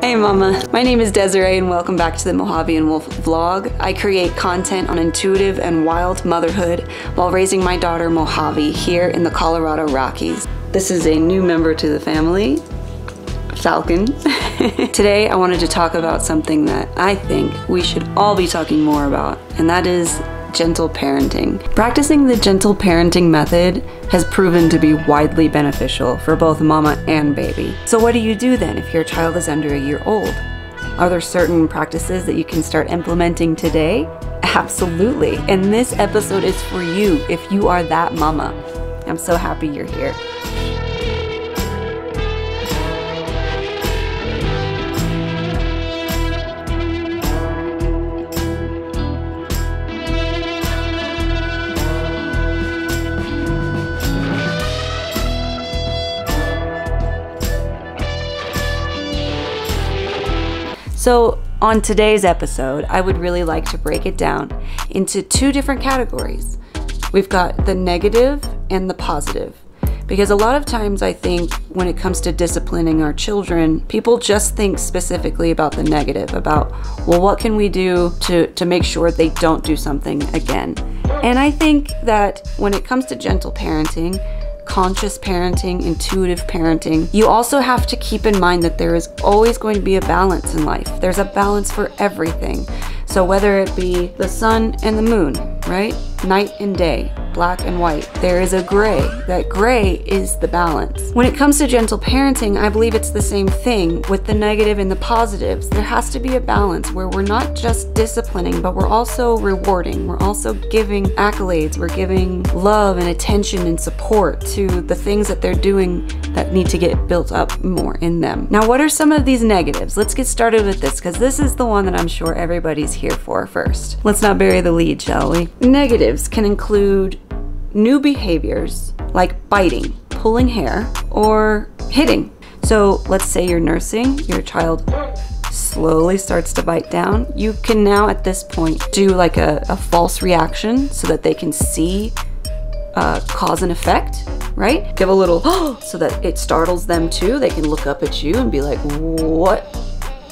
Hey mama, my name is Desiree and welcome back to the Mojave and Wolf vlog. I create content on intuitive and wild motherhood while raising my daughter Mojave here in the Colorado Rockies. This is a new member to the family, Falcon. Today I wanted to talk about something that I think we should all be talking more about, and that is gentle parenting. Practicing the gentle parenting method has proven to be widely beneficial for both mama and baby. So what do you do then if your child is under a year old? Are there certain practices that you can start implementing today? Absolutely. And this episode is for you if you are that mama. I'm so happy you're here. So on today's episode, I would really like to break it down into two different categories. We've got the negative and the positive. Because a lot of times I think when it comes to disciplining our children, people just think specifically about the negative, about, well, what can we do to make sure they don't do something again? And I think that when it comes to gentle parenting, conscious parenting, intuitive parenting, you also have to keep in mind that there is always going to be a balance in life. There's a balance for everything. So whether it be the sun and the moon, right? Night and day, black and white, there is a gray. That gray is the balance. When it comes to gentle parenting, I believe it's the same thing with the negative and the positives. There has to be a balance where we're not just disciplining, but we're also rewarding. We're also giving accolades. We're giving love and attention and support to the things that they're doing that need to get built up more in them. Now, what are some of these negatives? Let's get started with this, because this is the one that I'm sure everybody's here for first. Let's not bury the lead, shall we? Negatives can include new behaviors like biting, pulling hair, or hitting. So let's say you're nursing, your child slowly starts to bite down. You can now at this point do like a false reaction so that they can see cause and effect, right? Give a little so that it startles them too. They can look up at you and be like, what?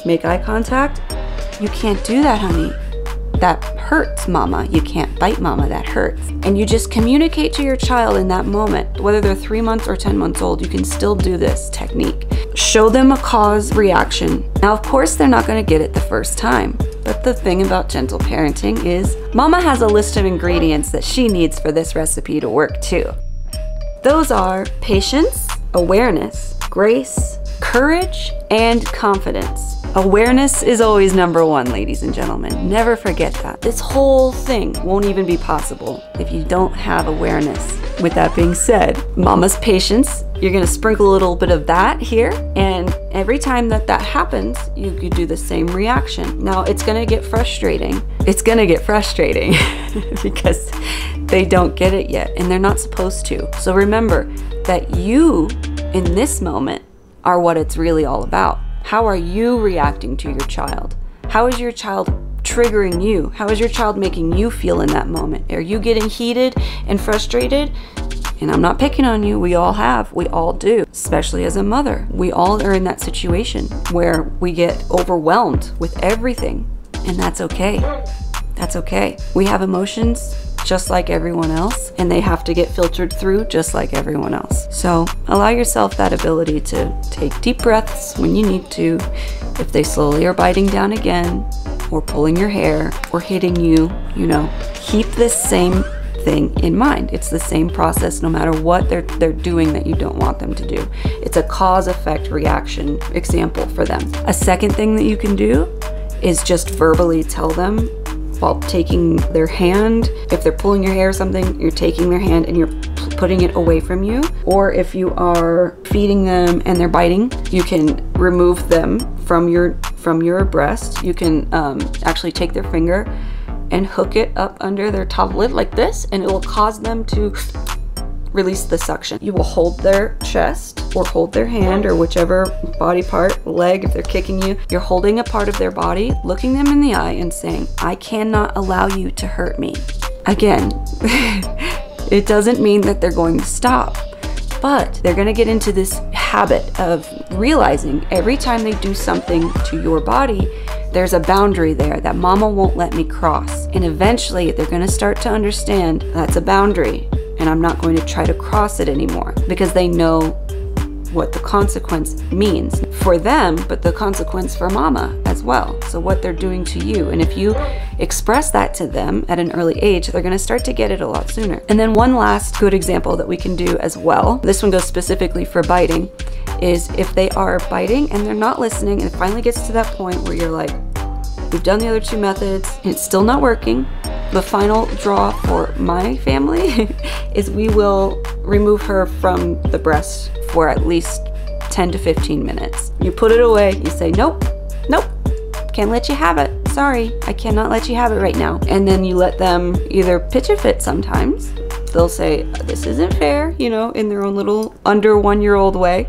Make eye contact? You can't do that, honey. That hurts, mama. You can't bite, mama. That hurts. And you just communicate to your child in that moment, whether they're 3 months or 10 months old, you can still do this technique. Show them a cause reaction. Now, of course, they're not going to get it the first time. But the thing about gentle parenting is mama has a list of ingredients that she needs for this recipe to work too. Those are patience, awareness, grace, courage, and confidence. Awareness is always number one, ladies and gentlemen. Never forget that. This whole thing won't even be possible if you don't have awareness. With that being said, mama's patience, you're gonna sprinkle a little bit of that here, and every time that happens, you could do the same reaction. Now, it's gonna get frustrating. It's gonna get frustrating because they don't get it yet, and they're not supposed to. So remember that you, in this moment, are what it's really all about. How are you reacting to your child? How is your child triggering you? How is your child making you feel in that moment? Are you getting heated and frustrated? And I'm not picking on you, we all do, especially as a mother. We all are in that situation where we get overwhelmed with everything, and that's okay. That's okay. We have emotions just like everyone else, and they have to get filtered through just like everyone else. So allow yourself that ability to take deep breaths when you need to. If they slowly are biting down again, or pulling your hair, or hitting you, keep this same thing in mind. It's the same process no matter what they're doing that you don't want them to do. It's a cause-effect reaction example for them. A second thing that you can do is just verbally tell them while taking their hand. If they're pulling your hair or something, you're taking their hand and you're putting it away from you. Or if you are feeding them and they're biting, you can remove them from your breast. You can actually take their finger and hook it up under their top lid like this, and it will cause them to release the suction. You will hold their chest or hold their hand or whichever body part, leg, if they're kicking you. You're holding a part of their body, looking them in the eye and saying, I cannot allow you to hurt me. Again, it doesn't mean that they're going to stop, but they're going to get into this habit of realizing every time they do something to your body, there's a boundary there that mama won't let me cross. And eventually they're going to start to understand that's a boundary and I'm not going to try to cross it anymore, because they know what the consequence means for them, but the consequence for mama as well. So what they're doing to you. And if you express that to them at an early age, they're going to start to get it a lot sooner. And then one last good example that we can do as well, this one goes specifically for biting, is if they are biting and they're not listening, and it finally gets to that point where you're like, we've done the other two methods and it's still not working. The final draw for my family is we will remove her from the breast for at least 10 to 15 minutes. You put it away, you say, nope, nope, can't let you have it. Sorry, I cannot let you have it right now. And then you let them either pitch a fit sometimes. They'll say, this isn't fair, you know, in their own little under 1-year-old way.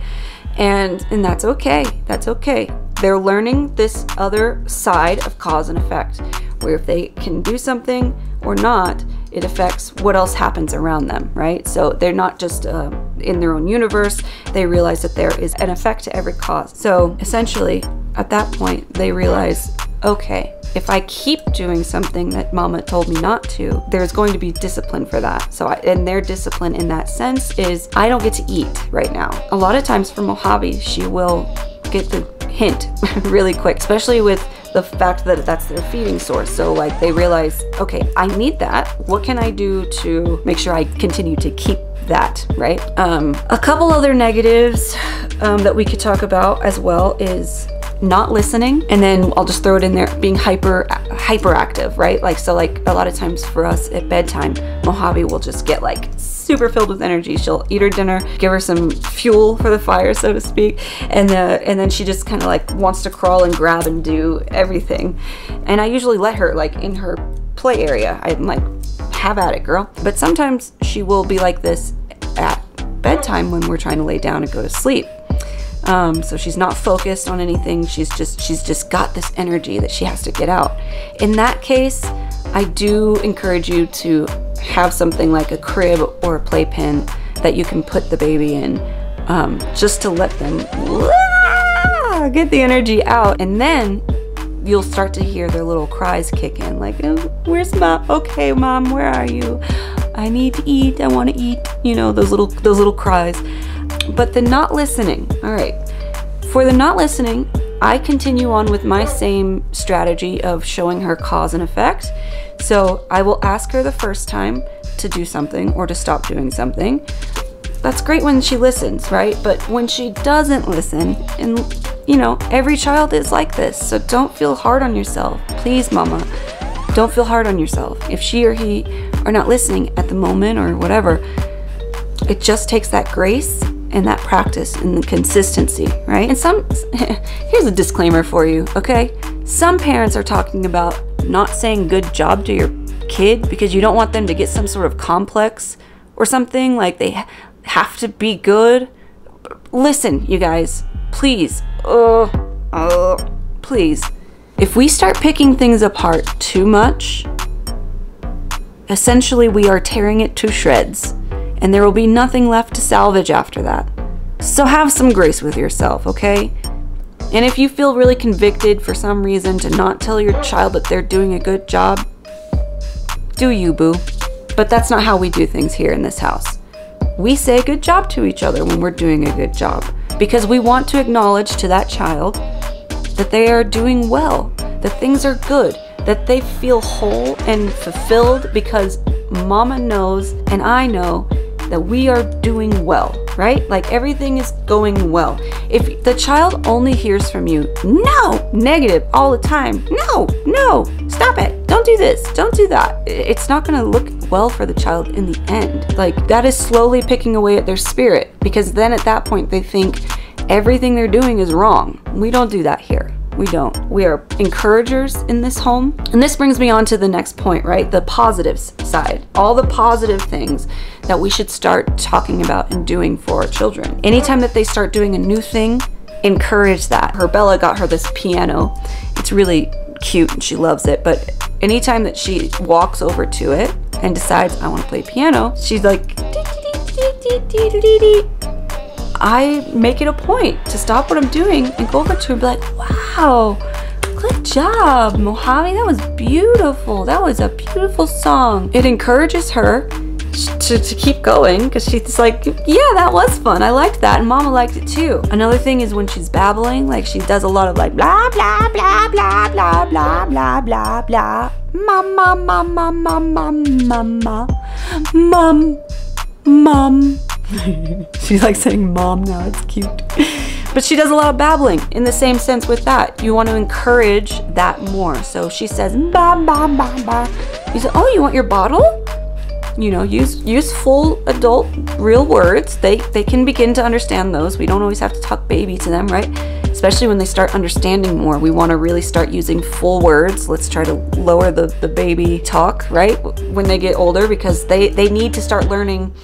And that's okay, that's okay. They're learning this other side of cause and effect, where if they can do something or not, it affects what else happens around them, right? So they're not just in their own universe, they realize that there is an effect to every cause. So essentially, at that point, they realize, okay, if I keep doing something that mama told me not to, there's going to be discipline for that. So and their discipline in that sense is, I don't get to eat right now. A lot of times for Mojave, she will get the hint really quick, especially with the fact that that's their feeding source. So like they realize, okay, I need that. What can I do to make sure I continue to keep that, right? A couple other negatives that we could talk about as well is not listening, and then I'll just throw it in there, being hyperactive, right? Like, so like a lot of times for us at bedtime, Mojave will just get like super filled with energy. She'll eat her dinner, give her some fuel for the fire, so to speak, and then she just kind of like wants to crawl and grab and do everything. And I usually let her like in her play area. I'm like, have at it, girl. But sometimes she will be like this at bedtime when we're trying to lay down and go to sleep. So she's not focused on anything. She's just got this energy that she has to get out. In that case, I do encourage you to have something like a crib or a playpen that you can put the baby in, just to let them get the energy out. And then you'll start to hear their little cries kick in, like, oh, where's mom? Okay, mom, where are you? I need to eat, I want to eat, you know, those little cries. But the not listening, all right, for the not listening, I continue on with my same strategy of showing her cause and effect. So I will ask her the first time to do something or to stop doing something. That's great when she listens, right? But when she doesn't listen, and you know, every child is like this, so don't feel hard on yourself. Please, mama, don't feel hard on yourself. If she or he are not listening at the moment or whatever, it just takes that grace and that practice and the consistency, right? And here's a disclaimer for you, okay? Some parents are talking about not saying good job to your kid because you don't want them to get some sort of complex or something, like they have to be good. Listen, you guys, please, please. If we start picking things apart too much, essentially we are tearing it to shreds, and there will be nothing left to salvage after that. So have some grace with yourself, okay? And if you feel really convicted for some reason to not tell your child that they're doing a good job, do you, boo. But that's not how we do things here in this house. We say good job to each other when we're doing a good job, because we want to acknowledge to that child that they are doing well, that things are good, that they feel whole and fulfilled because mama knows and I know that we are doing well, right? Like everything is going well. If the child only hears from you, no, negative all the time, no, stop it, don't do this, don't do that, it's not gonna look well for the child in the end. Like that is slowly picking away at their spirit, because then at that point they think everything they're doing is wrong. We don't do that here. We don't. We are encouragers in this home. And this brings me on to the next point, right? The positives side. All the positive things that we should start talking about and doing for our children. Anytime that they start doing a new thing, encourage that. Her Bella got her this piano. It's really cute and she loves it. But anytime that she walks over to it and decides, I want to play piano, she's like, I make it a point to stop what I'm doing and go over to her and be like, wow, good job, Mojave. That was beautiful. That was a beautiful song. It encourages her to keep going because she's like, yeah, that was fun. I liked that, and Mama liked it too. Another thing is when she's babbling, like she does a lot of like blah blah blah blah blah blah blah blah blah. Mama, mama, mama, mama, mom, mom. She likes saying mom now. It's cute. But she does a lot of babbling in the same sense with that. You want to encourage that more. So she says ba ba ba ba. You say, oh, you want your bottle? You know, use full adult real words. They can begin to understand those. We don't always have to talk baby to them, right? Especially when they start understanding more. We want to really start using full words. Let's try to lower the baby talk, right? When they get older, because they need to start learning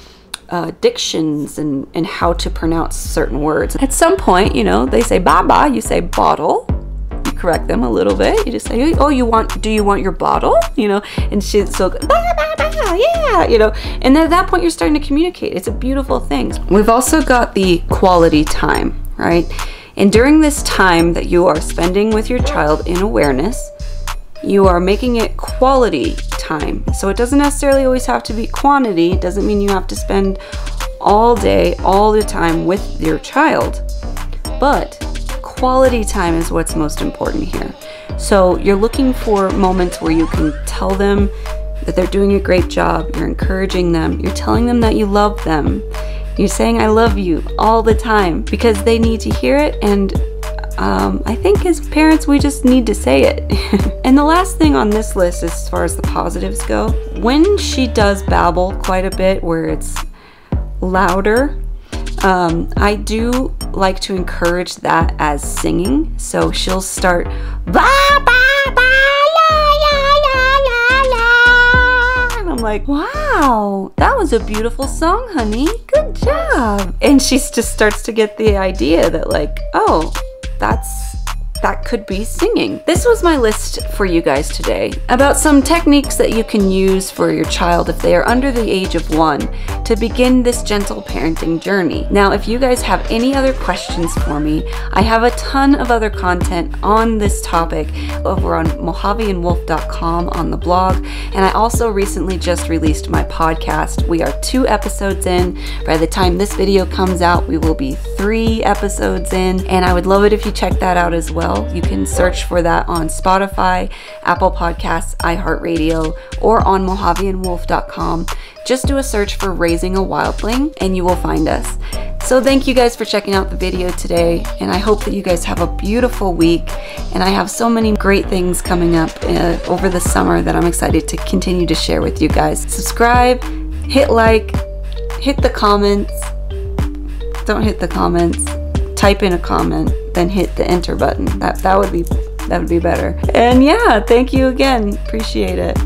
dictions and how to pronounce certain words. At some point, you know, they say baba, you say bottle. You correct them a little bit. You just say, oh, do you want your bottle? You know, and she's so ba ba ba, yeah, you know. And then at that point, you're starting to communicate. It's a beautiful thing. We've also got the quality time, right? And during this time that you are spending with your child in awareness, you are making it quality time. So it doesn't necessarily always have to be quantity. It doesn't mean you have to spend all day, all the time with your child. But quality time is what's most important here. So you're looking for moments where you can tell them that they're doing a great job. You're encouraging them. You're telling them that you love them. You're saying I love you all the time because they need to hear it, and I think as parents we just need to say it. And the last thing on this list as far as the positives go, when she does babble quite a bit where it's louder, I do like to encourage that as singing. So she'll start ba ba ba la la la la la, and I'm like, wow, that was a beautiful song, honey. Good job. And she just starts to get the idea that like, oh, that could be singing. This was my list for you guys today about some techniques that you can use for your child if they are under the age of 1 to begin this gentle parenting journey. Now, if you guys have any other questions for me, I have a ton of other content on this topic over on mojaveandwolf.com on the blog. And I also recently just released my podcast. We are 2 episodes in. By the time this video comes out, we will be 3 episodes in. And I would love it if you check that out as well. You can search for that on Spotify, Apple Podcasts, iHeartRadio, or on mojaveandwolf.com. Just do a search for Raising a Wildling and you will find us. So thank you guys for checking out the video today, and I hope that you guys have a beautiful week. And I have so many great things coming up over the summer that I'm excited to continue to share with you guys. Subscribe, hit like, hit the comments. Don't hit the comments. Type in a comment, then hit the enter button. That would be better. And yeah, thank you again. Appreciate it.